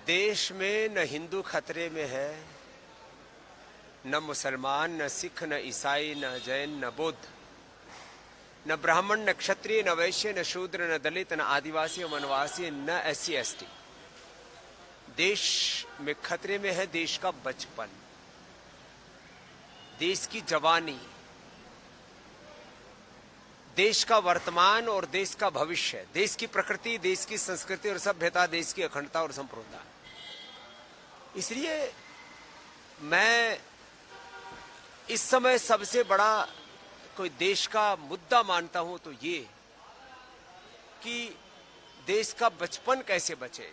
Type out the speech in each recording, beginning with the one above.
देश में न हिंदू खतरे में है, न मुसलमान, न सिख, न ईसाई, न जैन, न बौद्ध, न ब्राह्मण, न क्षत्रिय, न वैश्य, न शूद्र, न दलित, न आदिवासी, वनवासी, न SC ST। देश में खतरे में है देश का बचपन, देश की जवानी, देश का वर्तमान और देश का भविष्य, देश की प्रकृति, देश की संस्कृति और सभ्यता, देश की अखंडता और संप्रभुता। इसलिए मैं इस समय सबसे बड़ा कोई देश का मुद्दा मानता हूं तो ये कि देश का बचपन कैसे बचे।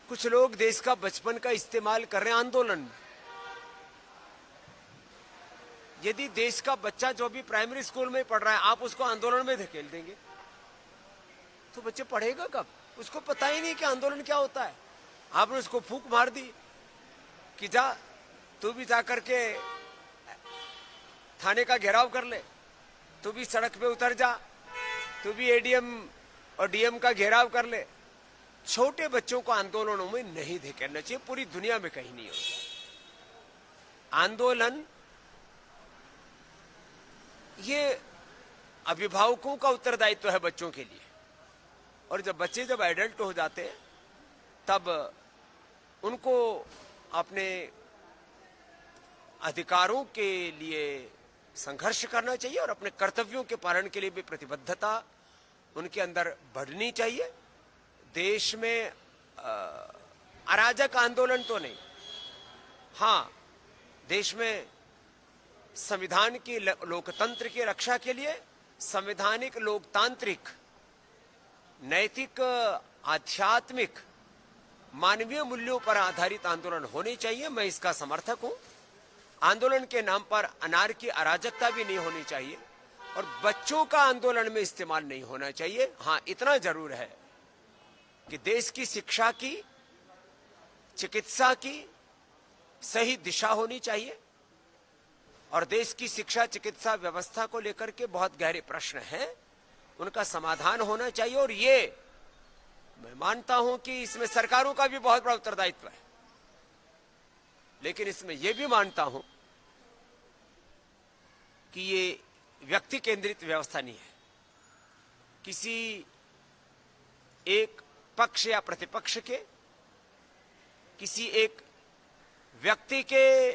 कुछ लोग देश का बचपन का इस्तेमाल कर रहे हैं आंदोलन में। यदि देश का बच्चा जो भी प्राइमरी स्कूल में पढ़ रहा है आप उसको आंदोलन में धकेल देंगे तो बच्चे पढ़ेगा कब? उसको पता ही नहीं कि आंदोलन क्या होता है। आपने उसको फूंक मार दी कि जा तू भी जा करके थाने का घेराव कर ले, तू भी सड़क पे उतर जा, तू भी ADM और DM का घेराव कर ले। छोटे बच्चों को आंदोलनों में नहीं धकेलना चाहिए, पूरी दुनिया में कहीं नहीं होता। आंदोलन ये अभिभावकों का उत्तरदायित्व है बच्चों के लिए, और जब बच्चे जब एडल्ट हो जाते हैं तब उनको अपने अधिकारों के लिए संघर्ष करना चाहिए और अपने कर्तव्यों के पालन के लिए भी प्रतिबद्धता उनके अंदर बढ़नी चाहिए। देश में अराजक आंदोलन तो नहीं, हाँ देश में संविधान की लोकतंत्र की रक्षा के लिए संवैधानिक, लोकतांत्रिक, नैतिक, आध्यात्मिक, मानवीय मूल्यों पर आधारित आंदोलन होने चाहिए। मैं इसका समर्थक हूं। आंदोलन के नाम पर अनार्की, अराजकता भी नहीं होनी चाहिए और बच्चों का आंदोलन में इस्तेमाल नहीं होना चाहिए। हाँ इतना जरूर है कि देश की शिक्षा की, चिकित्सा की सही दिशा होनी चाहिए और देश की शिक्षा चिकित्सा व्यवस्था को लेकर के बहुत गहरे प्रश्न हैं, उनका समाधान होना चाहिए। और ये मैं मानता हूं कि इसमें सरकारों का भी बहुत बड़ा उत्तरदायित्व है, लेकिन इसमें यह भी मानता हूं कि ये व्यक्ति केंद्रित व्यवस्था नहीं है। किसी एक पक्ष या प्रतिपक्ष के, किसी एक व्यक्ति के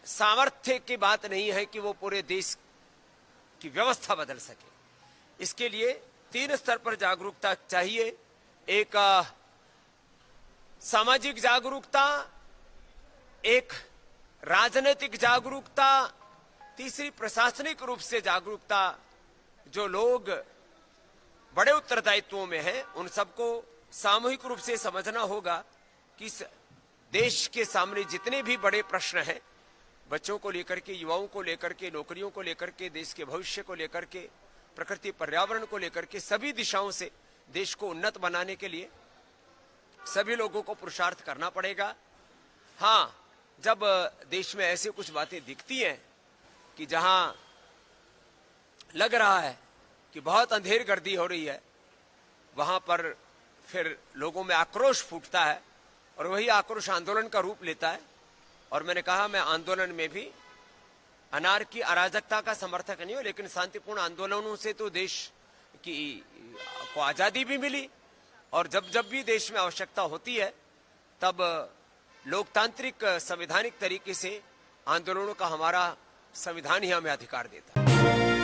सामर्थ्य की बात नहीं है कि वो पूरे देश की व्यवस्था बदल सके। इसके लिए 3 स्तर पर जागरूकता चाहिए। एक सामाजिक जागरूकता, एक राजनीतिक जागरूकता, तीसरी प्रशासनिक रूप से जागरूकता। जो लोग बड़े उत्तरदायित्वों में हैं उन सबको सामूहिक रूप से समझना होगा कि देश के सामने जितने भी बड़े प्रश्न हैं, बच्चों को लेकर के, युवाओं को लेकर के, नौकरियों को लेकर के, देश के भविष्य को लेकर के, प्रकृति पर्यावरण को लेकर के, सभी दिशाओं से देश को उन्नत बनाने के लिए सभी लोगों को पुरुषार्थ करना पड़ेगा। हाँ, जब देश में ऐसे कुछ बातें दिखती हैं कि जहां लग रहा है कि बहुत अंधेरगर्दी हो रही है, वहां पर फिर लोगों में आक्रोश फूटता है और वही आक्रोश आंदोलन का रूप लेता है। और मैंने कहा मैं आंदोलन में भी अनार्की, अराजकता का समर्थक नहीं हूं, लेकिन शांतिपूर्ण आंदोलनों से तो देश की को आजादी भी मिली और जब जब भी देश में आवश्यकता होती है तब लोकतांत्रिक, संवैधानिक तरीके से आंदोलनों का हमारा संविधान ही हमें अधिकार देता है।